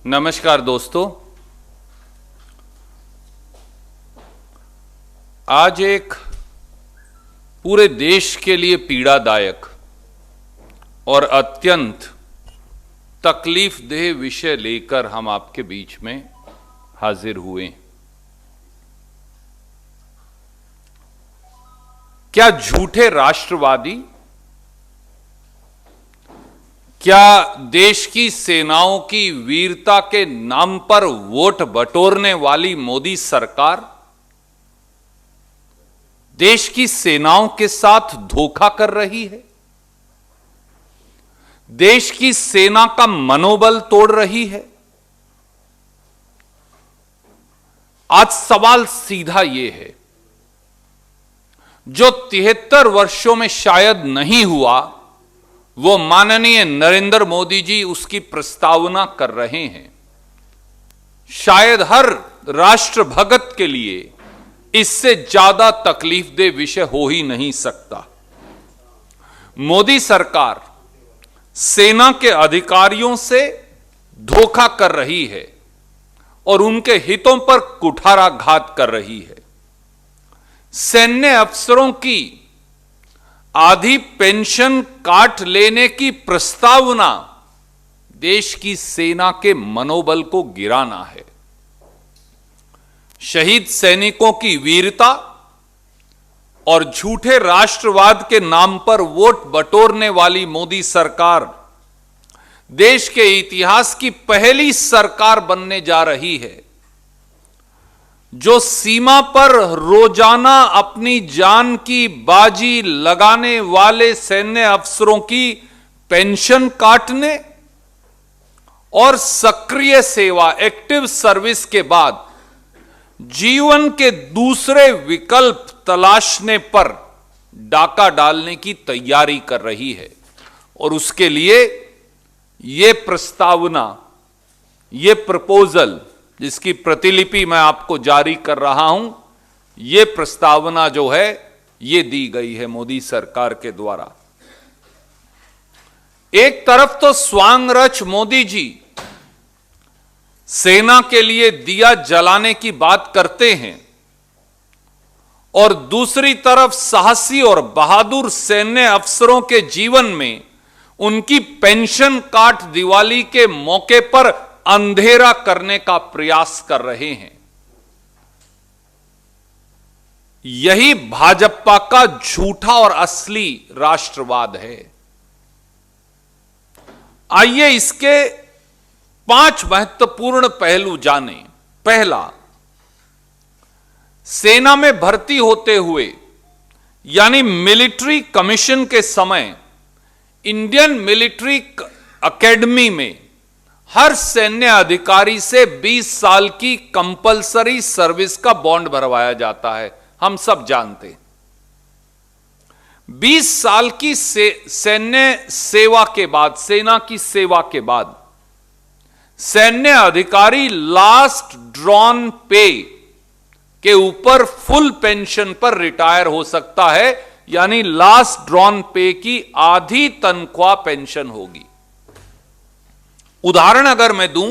नमस्कार दोस्तों, आज एक पूरे देश के लिए पीड़ादायक और अत्यंत तकलीफदेह विषय लेकर हम आपके बीच में हाजिर हुए। क्या झूठे राष्ट्रवादी, क्या देश की सेनाओं की वीरता के नाम पर वोट बटोरने वाली मोदी सरकार देश की सेनाओं के साथ धोखा कर रही है? देश की सेना का मनोबल तोड़ रही है? आज सवाल सीधा यह है, जो 73 वर्षों में शायद नहीं हुआ, वो माननीय नरेंद्र मोदी जी उसकी प्रस्तावना कर रहे हैं। शायद हर राष्ट्रभक्त के लिए इससे ज्यादा तकलीफदेह विषय हो ही नहीं सकता। मोदी सरकार सेना के अधिकारियों से धोखा कर रही है और उनके हितों पर कुठाराघात कर रही है। सैन्य अफसरों की आधी पेंशन काट लेने की प्रस्तावना देश की सेना के मनोबल को गिराना है। शहीद सैनिकों की वीरता और झूठे राष्ट्रवाद के नाम पर वोट बटोरने वाली मोदी सरकार देश के इतिहास की पहली सरकार बनने जा रही है, जो सीमा पर रोजाना अपनी जान की बाजी लगाने वाले सैन्य अफसरों की पेंशन काटने और सक्रिय सेवा, एक्टिव सर्विस के बाद जीवन के दूसरे विकल्प तलाशने पर डाका डालने की तैयारी कर रही है। और उसके लिए यह प्रस्तावना, यह प्रपोजल, जिसकी प्रतिलिपि मैं आपको जारी कर रहा हूं, यह प्रस्तावना जो है यह दी गई है मोदी सरकार के द्वारा। एक तरफ तो स्वांग रच मोदी जी सेना के लिए दिया जलाने की बात करते हैं और दूसरी तरफ साहसी और बहादुर सैन्य अफसरों के जीवन में उनकी पेंशन काट दिवाली के मौके पर अंधेरा करने का प्रयास कर रहे हैं। यही भाजपा का झूठा और असली राष्ट्रवाद है। आइए इसके 5 महत्वपूर्ण पहलू जानें। पहला, सेना में भर्ती होते हुए यानी मिलिट्री कमीशन के समय इंडियन मिलिट्री एकेडमी में हर सैन्य अधिकारी से 20 साल की कंपलसरी सर्विस का बॉन्ड भरवाया जाता है। हम सब जानते हैं 20 साल की सैन्य सेवा के बाद, सेना की सेवा के बाद सैन्य अधिकारी लास्ट ड्रॉन पे के ऊपर फुल पेंशन पर रिटायर हो सकता है, यानी लास्ट ड्रॉन पे की आधी तनख्वाह पेंशन होगी। उदाहरण अगर मैं दूं,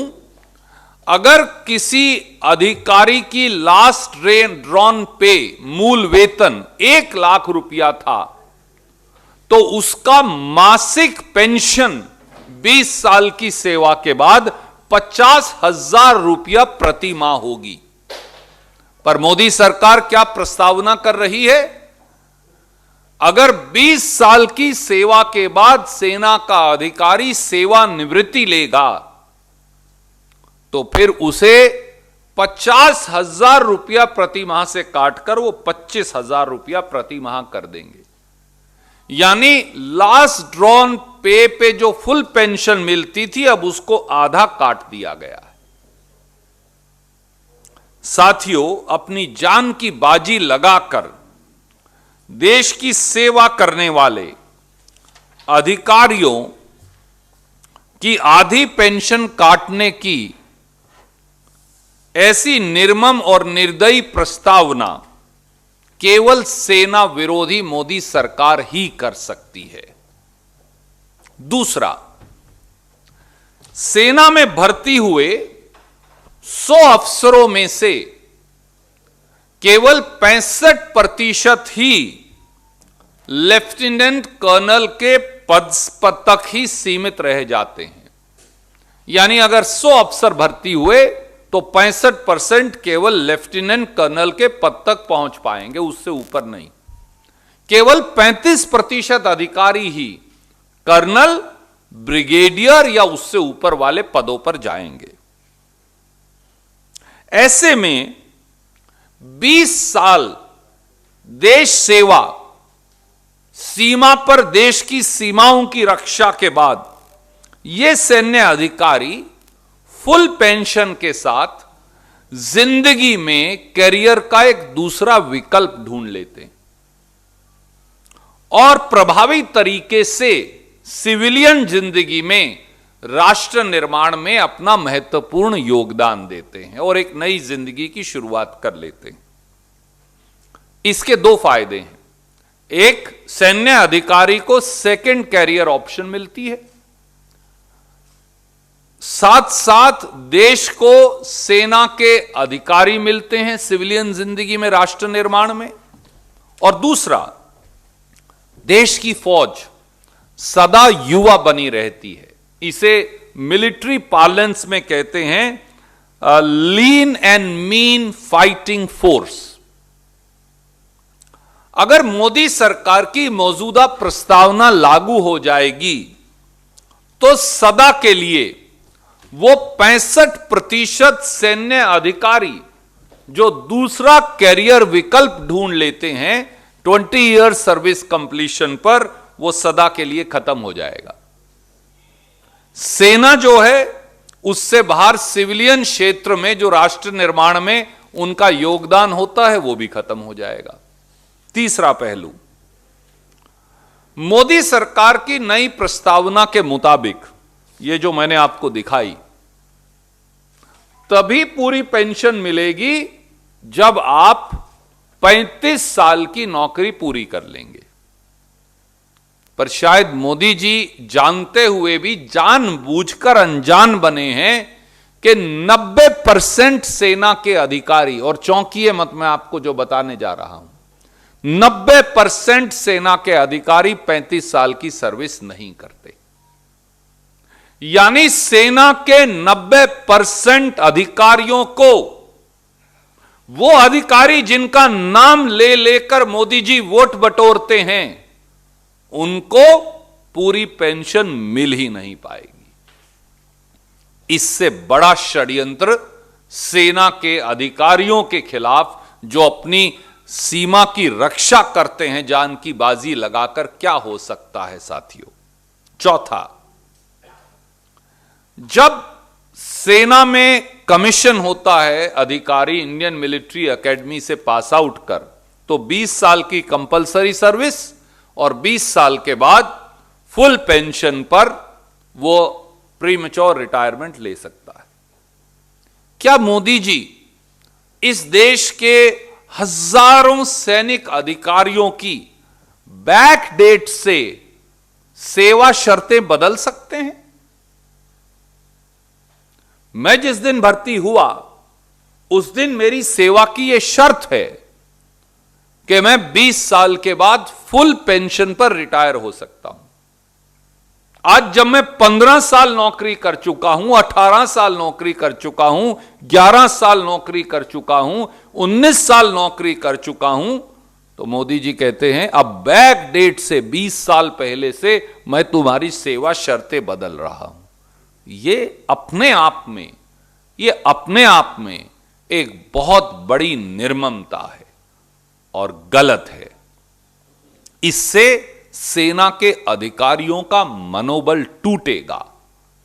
अगर किसी अधिकारी की लास्ट ड्रॉन पे मूल वेतन 1 लाख रुपया था, तो उसका मासिक पेंशन 20 साल की सेवा के बाद 50,000 रुपया प्रति माह होगी। पर मोदी सरकार क्या प्रस्तावना कर रही है? अगर 20 साल की सेवा के बाद सेना का अधिकारी सेवानिवृत्ति लेगा, तो फिर उसे 50,000 रुपया प्रति माह से काटकर वो 25,000 रुपया प्रति माह कर देंगे। यानी लास्ट ड्रॉन पे जो फुल पेंशन मिलती थी, अब उसको आधा काट दिया गया है। साथियों, अपनी जान की बाजी लगाकर देश की सेवा करने वाले अधिकारियों की आधी पेंशन काटने की ऐसी निर्मम और निर्दयी प्रस्तावना केवल सेना विरोधी मोदी सरकार ही कर सकती है। दूसरा, सेना में भर्ती हुए 100 अफसरों में से केवल 65% ही लेफ्टिनेंट कर्नल के पद तक ही सीमित रह जाते हैं। यानी अगर 100 अफसर भर्ती हुए तो 65% केवल लेफ्टिनेंट कर्नल के पद तक पहुंच पाएंगे, उससे ऊपर नहीं। केवल 35% अधिकारी ही कर्नल, ब्रिगेडियर या उससे ऊपर वाले पदों पर जाएंगे। ऐसे में 20 साल देश सेवा, सीमा पर देश की सीमाओं की रक्षा के बाद ये सैन्य अधिकारी फुल पेंशन के साथ जिंदगी में करियर का एक दूसरा विकल्प ढूंढ लेते हैं और प्रभावी तरीके से सिविलियन जिंदगी में राष्ट्र निर्माण में अपना महत्वपूर्ण योगदान देते हैं और एक नई जिंदगी की शुरुआत कर लेते हैं। इसके दो फायदे हैं। एक, सैन्य अधिकारी को सेकंड कैरियर ऑप्शन मिलती है, साथ साथ देश को सेना के अधिकारी मिलते हैं सिविलियन जिंदगी में राष्ट्र निर्माण में। और दूसरा, देश की फौज सदा युवा बनी रहती है। इसे मिलिट्री पार्लेंस में कहते हैं lean and mean fighting force. अगर मोदी सरकार की मौजूदा प्रस्तावना लागू हो जाएगी तो सदा के लिए वो 65% सैन्य अधिकारी जो दूसरा कैरियर विकल्प ढूंढ लेते हैं 20 ईयर सर्विस कंप्लीशन पर, वो सदा के लिए खत्म हो जाएगा। सेना जो है उससे बाहर सिविलियन क्षेत्र में जो राष्ट्र निर्माण में उनका योगदान होता है वो भी खत्म हो जाएगा। तीसरा पहलू, मोदी सरकार की नई प्रस्तावना के मुताबिक ये जो मैंने आपको दिखाई, तभी पूरी पेंशन मिलेगी जब आप 35 साल की नौकरी पूरी कर लेंगे। पर शायद मोदी जी जानते हुए भी जानबूझकर अनजान बने हैं कि 90% सेना के अधिकारी, और चौंकिए मत मैं आपको जो बताने जा रहा हूं, 90% सेना के अधिकारी 35 साल की सर्विस नहीं करते। यानी सेना के 90% अधिकारियों को, वो अधिकारी जिनका नाम ले लेकर मोदी जी वोट बटोरते हैं, उनको पूरी पेंशन मिल ही नहीं पाएगी। इससे बड़ा षड्यंत्र सेना के अधिकारियों के खिलाफ जो अपनी सीमा की रक्षा करते हैं जान की बाजी लगाकर, क्या हो सकता है साथियों। चौथा, जब सेना में कमीशन होता है अधिकारी इंडियन मिलिट्री एकेडमी से पास आउट कर, तो 20 साल की कंपलसरी सर्विस और 20 साल के बाद फुल पेंशन पर वो प्रीमेच्योर रिटायरमेंट ले सकता है। क्या मोदी जी इस देश के हजारों सैनिक अधिकारियों की बैक डेट से सेवा शर्तें बदल सकते हैं? मैं जिस दिन भर्ती हुआ उस दिन मेरी सेवा की यह शर्त है कि मैं 20 साल के बाद फुल पेंशन पर रिटायर हो सकता हूं। आज जब मैं 15 साल नौकरी कर चुका हूं, 18 साल नौकरी कर चुका हूं, 11 साल नौकरी कर चुका हूं, 19 साल नौकरी कर चुका हूं, तो मोदी जी कहते हैं अब बैक डेट से 20 साल पहले से मैं तुम्हारी सेवा शर्तें बदल रहा हूं। ये अपने आप में एक बहुत बड़ी निर्ममता है और गलत है। इससे सेना के अधिकारियों का मनोबल टूटेगा।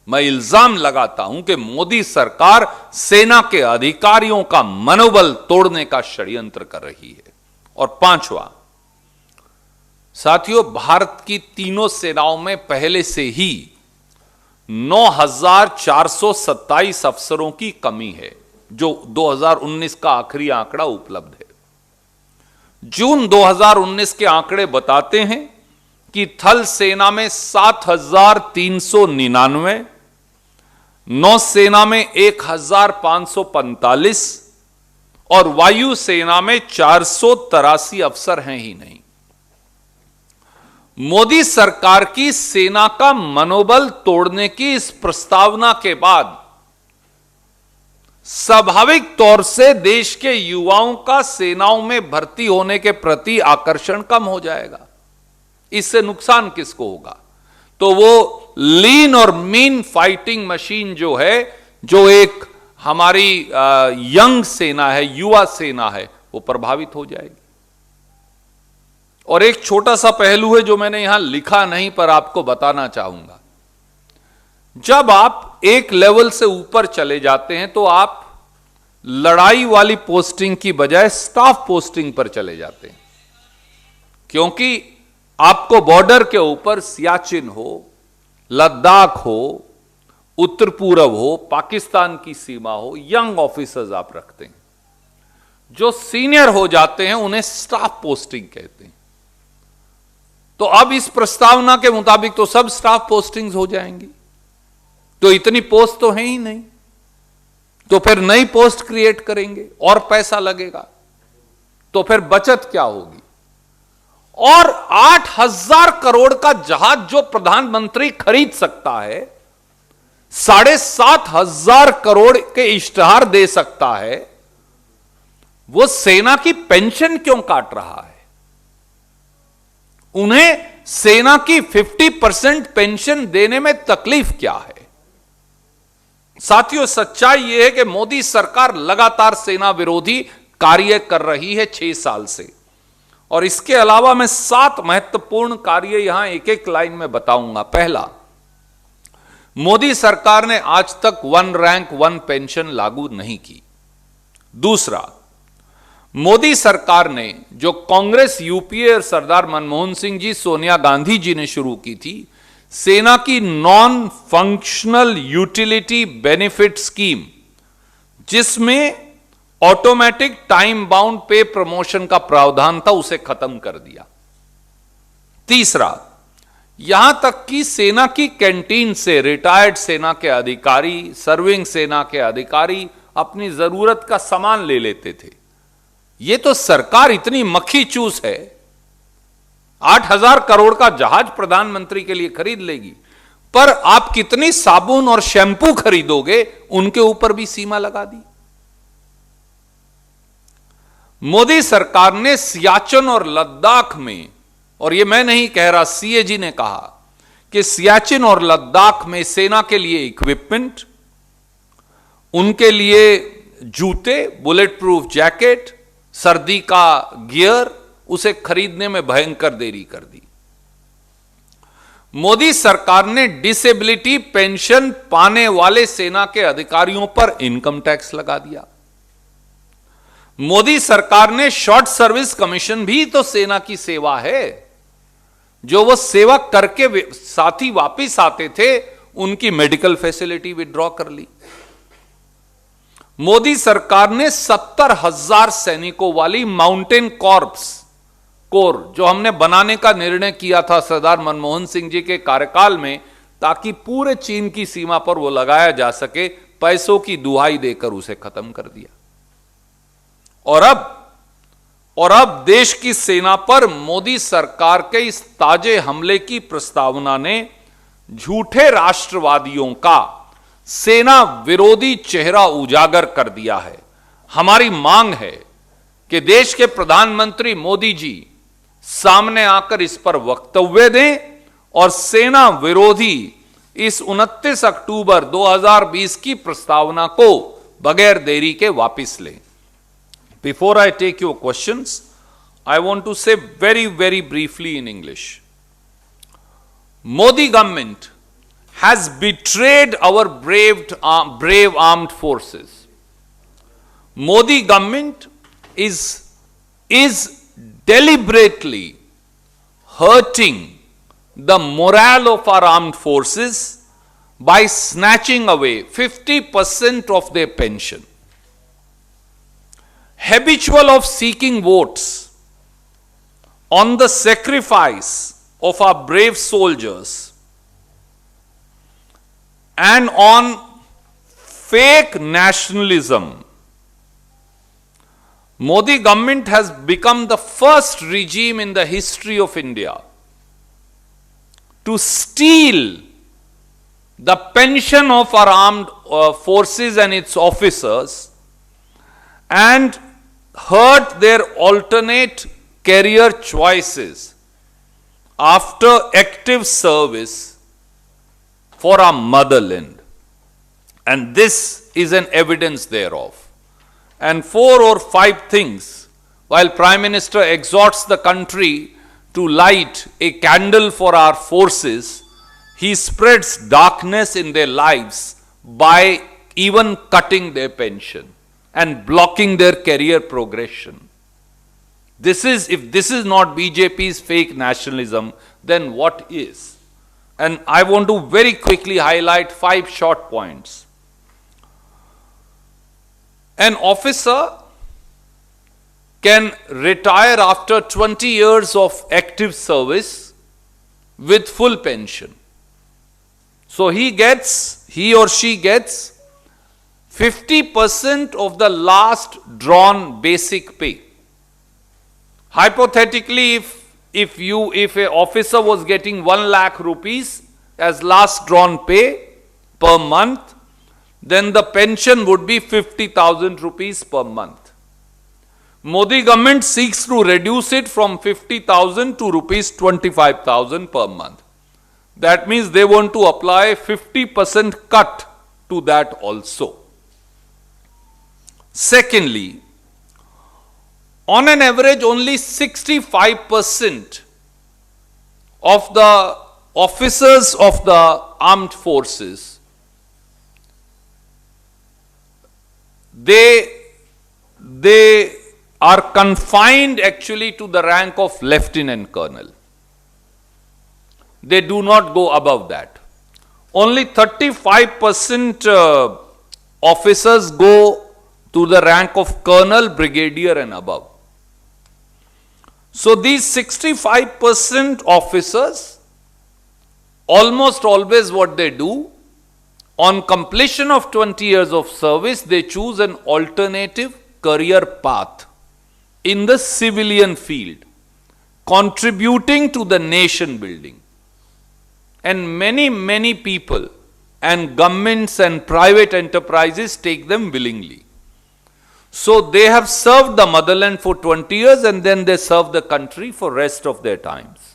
मैं इल्जाम लगाता हूं कि मोदी सरकार सेना के अधिकारियों का मनोबल तोड़ने का षड्यंत्र कर रही है। और पांचवा, साथियों, भारत की तीनों सेनाओं में पहले से ही 9,427 अफसरों की कमी है, जो 2019 का आखिरी आंकड़ा उपलब्ध है। जून 2019 के आंकड़े बताते हैं कि थल सेना में 7,399, नौसेना में 1545 और वायुसेना में 483 अफसर हैं ही नहीं। मोदी सरकार की सेना का मनोबल तोड़ने की इस प्रस्तावना के बाद स्वाभाविक तौर से देश के युवाओं का सेनाओं में भर्ती होने के प्रति आकर्षण कम हो जाएगा। इससे नुकसान किसको होगा? तो वो लीन और मीन फाइटिंग मशीन जो है, जो एक हमारी यंग सेना है, युवा सेना है, वो प्रभावित हो जाएगी। और एक छोटा सा पहलू है जो मैंने यहां लिखा नहीं पर आपको बताना चाहूंगा। जब आप एक लेवल से ऊपर चले जाते हैं तो आप लड़ाई वाली पोस्टिंग की बजाय स्टाफ पोस्टिंग पर चले जाते हैं, क्योंकि आपको बॉर्डर के ऊपर सियाचिन हो, लद्दाख हो, उत्तर पूर्व हो, पाकिस्तान की सीमा हो, यंग ऑफिसर्स आप रखते हैं। जो सीनियर हो जाते हैं उन्हें स्टाफ पोस्टिंग कहते हैं। तो अब इस प्रस्तावना के मुताबिक तो सब स्टाफ पोस्टिंग्स हो जाएंगी, तो इतनी पोस्ट तो है ही नहीं, तो फिर नई पोस्ट क्रिएट करेंगे और पैसा लगेगा, तो फिर बचत क्या होगी? और 8,000 करोड़ का जहाज जो प्रधानमंत्री खरीद सकता है, 7,500 करोड़ के इश्तेहार दे सकता है, वो सेना की पेंशन क्यों काट रहा है? उन्हें सेना की 50% पेंशन देने में तकलीफ क्या है? साथियों, सच्चाई यह है कि मोदी सरकार लगातार सेना विरोधी कार्य कर रही है 6 साल से। और इसके अलावा मैं 7 महत्वपूर्ण कार्य यहां एक एक लाइन में बताऊंगा। पहला, मोदी सरकार ने आज तक 1 रैंक 1 पेंशन लागू नहीं की। दूसरा, मोदी सरकार ने जो कांग्रेस, यूपीए और सरदार मनमोहन सिंह जी, सोनिया गांधी जी ने शुरू की थी, सेना की non functional utility benefit scheme, जिसमें ऑटोमेटिक टाइम बाउंड पे प्रमोशन का प्रावधान था, उसे खत्म कर दिया। तीसरा, यहां तक कि सेना की कैंटीन से रिटायर्ड सेना के अधिकारी, सर्विंग सेना के अधिकारी अपनी जरूरत का सामान ले लेते थे। यह तो सरकार इतनी मक्खी चूस है, 8,000 करोड़ का जहाज प्रधानमंत्री के लिए खरीद लेगी, पर आप कितनी साबुन और शैंपू खरीदोगे उनके ऊपर भी सीमा लगा दी। मोदी सरकार ने सियाचिन और लद्दाख में, और यह मैं नहीं कह रहा, सीएजी ने कहा कि सियाचिन और लद्दाख में सेना के लिए इक्विपमेंट, उनके लिए जूते, बुलेट प्रूफ जैकेट, सर्दी का गियर, उसे खरीदने में भयंकर देरी कर दी। मोदी सरकार ने डिसेबिलिटी पेंशन पाने वाले सेना के अधिकारियों पर इनकम टैक्स लगा दिया। मोदी सरकार ने शॉर्ट सर्विस कमीशन भी तो सेना की सेवा है, जो वो सेवा करके साथी वापिस आते थे, उनकी मेडिकल फैसिलिटी विड्रॉ कर ली। मोदी सरकार ने 70,000 सैनिकों वाली माउंटेन कोर, जो हमने बनाने का निर्णय किया था सरदार मनमोहन सिंह जी के कार्यकाल में, ताकि पूरे चीन की सीमा पर वो लगाया जा सके, पैसों की दुहाई देकर उसे खत्म कर दिया। और अब देश की सेना पर मोदी सरकार के इस ताजे हमले की प्रस्तावना ने झूठे राष्ट्रवादियों का सेना विरोधी चेहरा उजागर कर दिया है। हमारी मांग है कि देश के प्रधानमंत्री मोदी जी सामने आकर इस पर वक्तव्य दें और सेना विरोधी इस 29 अक्टूबर 2020 की प्रस्तावना को बगैर देरी के वापस लें। Before I take your questions, I want to say very, very briefly in English. Modi government has betrayed our brave armed forces. Modi government is deliberately hurting the morale of our armed forces by snatching away 50% of their pension. Habitual of seeking votes on the sacrifice of our brave soldiers and on fake nationalism. Modi government has become the first regime in the history of India to steal the pension of our armed forces and its officers and hurt their alternate career choices after active service for our motherland. And this is an evidence thereof. And 4 or 5 things, while Prime Minister exhorts the country to light a candle for our forces, he spreads darkness in their lives by even cutting their pension and blocking their career progression. If this is not BJP's fake nationalism, then what is? And I want to very quickly highlight 5 short points. An officer can retire after 20 years of active service with full pension. So he or she gets 50% of the last drawn basic pay. Hypothetically, if an officer was getting 1 lakh rupees as last drawn pay per month, then the pension would be 50,000 rupees per month. Modi government seeks to reduce it from 50,000 to rupees 25,000 per month. That means they want to apply 50% cut to that also. Secondly, on an average, only 65% of the officers of the armed forces, they are confined actually to the rank of lieutenant colonel. They do not go above that. Only 35% officers go to the rank of colonel, brigadier and above. So these 65% officers, almost always what they do, on completion of 20 years of service, they choose an alternative career path in the civilian field, contributing to the nation building. And many people and governments and private enterprises take them willingly. So they have served the motherland for 20 years and then they serve the country for rest of their times.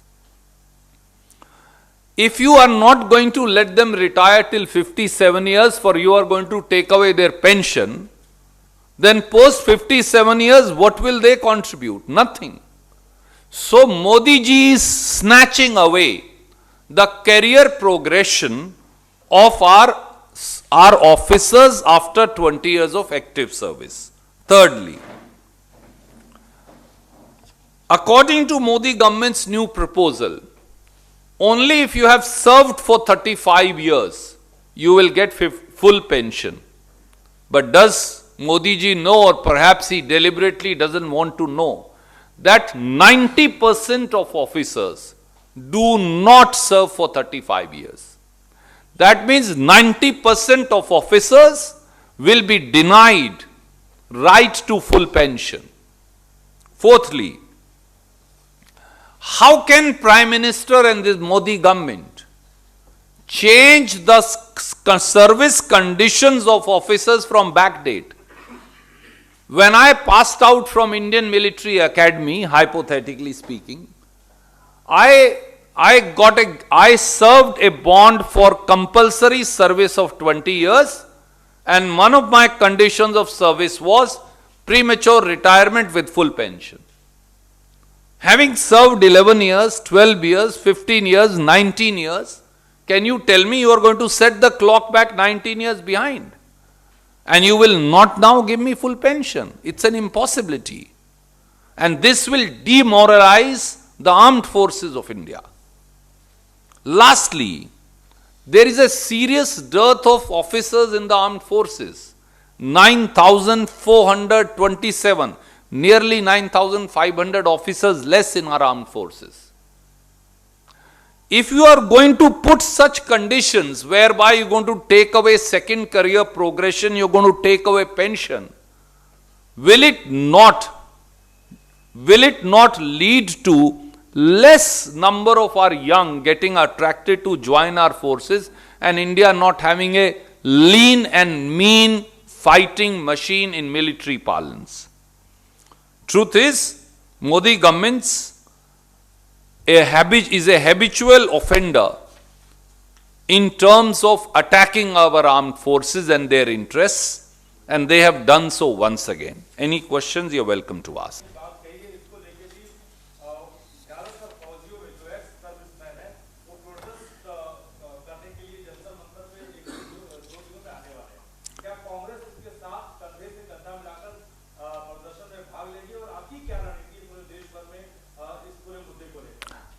If you are not going to let them retire till 57 years, for you are going to take away their pension, then post 57 years, what will they contribute? Nothing. So Modi ji is snatching away the career progression of our officers after 20 years of active service. Thirdly, according to Modi government's new proposal, only if you have served for 35 years, you will get full pension. But does Modi ji know, or perhaps he deliberately doesn't want to know, that 90% of officers do not serve for 35 years. That means 90% of officers will be denied right to full pension. Fourthly, how can Prime Minister and this Modi government change the service conditions of officers from backdate? When I passed out from Indian Military Academy, hypothetically speaking, I served a bond for compulsory service of 20 years, and one of my conditions of service was premature retirement with full pension. Having served 11 years, 12 years, 15 years, 19 years, can you tell me you are going to set the clock back 19 years behind? And you will not now give me full pension. It's an impossibility. And this will demoralize the armed forces of India. Lastly, there is a serious dearth of officers in the armed forces. 9,427, nearly 9,500 officers less in our armed forces. if you are going to put such conditions whereby you're going to take away second career progression, you're going to take away pension, will it not lead to less number of our young getting attracted to join our forces and India not having a lean and mean fighting machine in military parlance? Truth is, Modi government's is a habitual offender in terms of attacking our armed forces and their interests, and they have done so once again. Any questions, you're welcome to ask.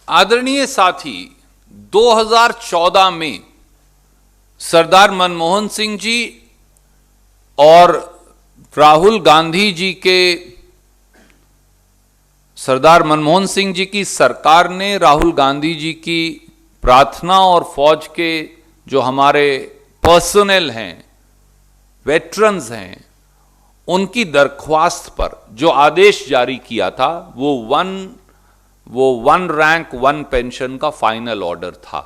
आदरणीय साथी, 2014 में सरदार मनमोहन सिंह जी और राहुल गांधी जी के सरदार मनमोहन सिंह जी की सरकार ने राहुल गांधी जी की प्रार्थना और फौज के जो हमारे पर्सनल हैं, वेटरन्स हैं, उनकी दरख्वास्त पर जो आदेश जारी किया था वो वन रैंक वन पेंशन का फाइनल ऑर्डर था।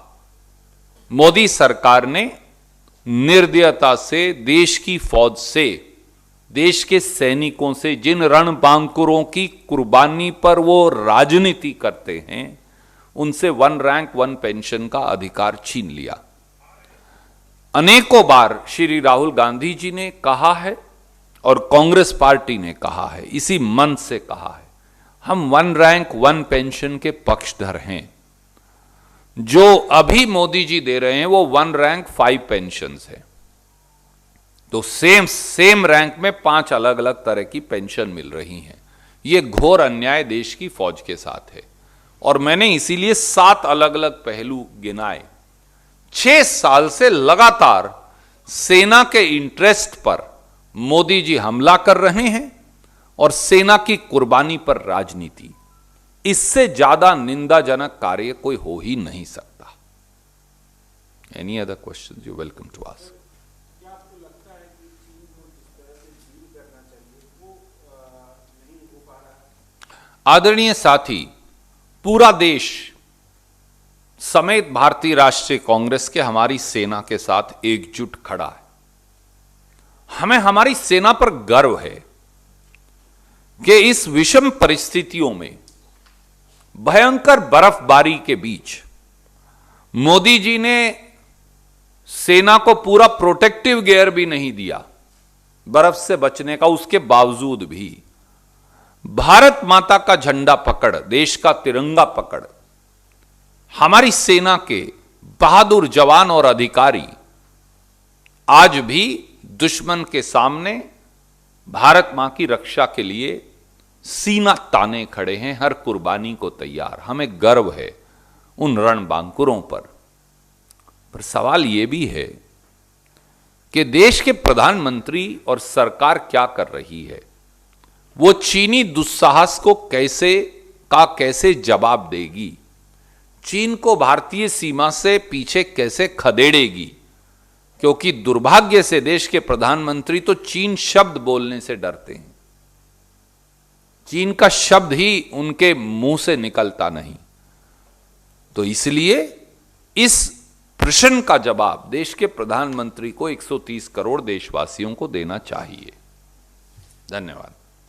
मोदी सरकार ने निर्दयता से देश की फौज से, देश के सैनिकों से, जिन रणबांकुरों की कुर्बानी पर वो राजनीति करते हैं, उनसे वन रैंक वन पेंशन का अधिकार छीन लिया। अनेकों बार श्री राहुल गांधी जी ने कहा है और कांग्रेस पार्टी ने कहा है, इसी मन से कहा है, हम वन रैंक वन पेंशन के पक्षधर हैं। जो अभी मोदी जी दे रहे हैं वो वन रैंक 5 पेंशन है। तो सेम रैंक में 5 अलग अलग तरह की पेंशन मिल रही हैं। ये घोर अन्याय देश की फौज के साथ है और मैंने इसीलिए 7 अलग अलग पहलू गिनाए। 6 साल से लगातार सेना के इंटरेस्ट पर मोदी जी हमला कर रहे हैं और सेना की कुर्बानी पर राजनीति, इससे ज्यादा निंदाजनक कार्य कोई हो ही नहीं सकता। Any other question, you welcome to ask. क्या आपको लगता है कि चीन को जिस तरह से डील करना चाहिए वो नहीं हो पा रहा है? आदरणीय साथी, पूरा देश समेत भारतीय राष्ट्रीय कांग्रेस के हमारी सेना के साथ एकजुट खड़ा है। हमें हमारी सेना पर गर्व है कि इस विषम परिस्थितियों में, भयंकर बर्फबारी के बीच, मोदी जी ने सेना को पूरा प्रोटेक्टिव गियर भी नहीं दिया बर्फ से बचने का। उसके बावजूद भी भारत माता का झंडा पकड़, देश का तिरंगा पकड़, हमारी सेना के बहादुर जवान और अधिकारी आज भी दुश्मन के सामने भारत मां की रक्षा के लिए सीना ताने खड़े हैं, हर कुर्बानी को तैयार। हमें गर्व है उन रणबांकुरों पर सवाल यह भी है कि देश के प्रधानमंत्री और सरकार क्या कर रही है। वो चीनी दुस्साहस को कैसे जवाब देगी, चीन को भारतीय सीमा से पीछे कैसे खदेड़ेगी, क्योंकि दुर्भाग्य से देश के प्रधानमंत्री तो चीन शब्द बोलने से डरते हैं। चीन का शब्द ही उनके मुंह से निकलता नहीं। तो इसलिए इस प्रश्न का जवाब देश के प्रधानमंत्री को 130 करोड़ देशवासियों को देना चाहिए। धन्यवाद।